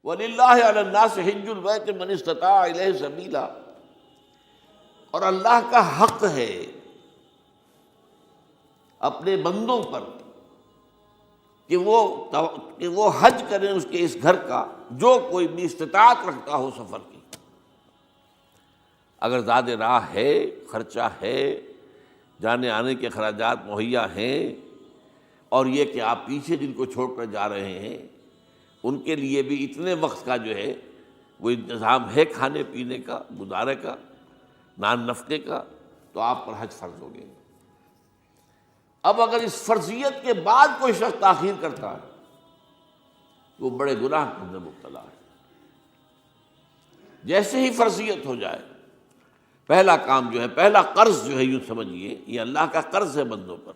वलिल्लाहि अलन्नास हिज्जुल बैत मन इस्तता इलैहि सबीला, और अल्लाह का हक है अपने बंदों पर कि वो हज करें उसके इस घर का, जो कोई भी इस्तिताअत रखता हो सफ़र की। अगर ज़ाद राह है, खर्चा है, जाने आने के खराजात मुहैया हैं, और ये कि आप पीछे जिनको छोड़कर जा रहे हैं उनके लिए भी इतने वक्त का जो है वो इंतज़ाम है खाने पीने का, गुजारे का, नान नफ़क़े का, तो आप पर हज फ़र्ज हो गए। अब अगर इस फ़र्जियत के बाद कोई शख्स ताख़ीर करता है वो बड़े गुनाह के अंदर मुब्तला है। जैसे ही फ़र्जियत हो जाए, पहला काम जो है, पहला कर्ज जो है, यूँ समझिए ये अल्लाह का कर्ज है बंदों पर।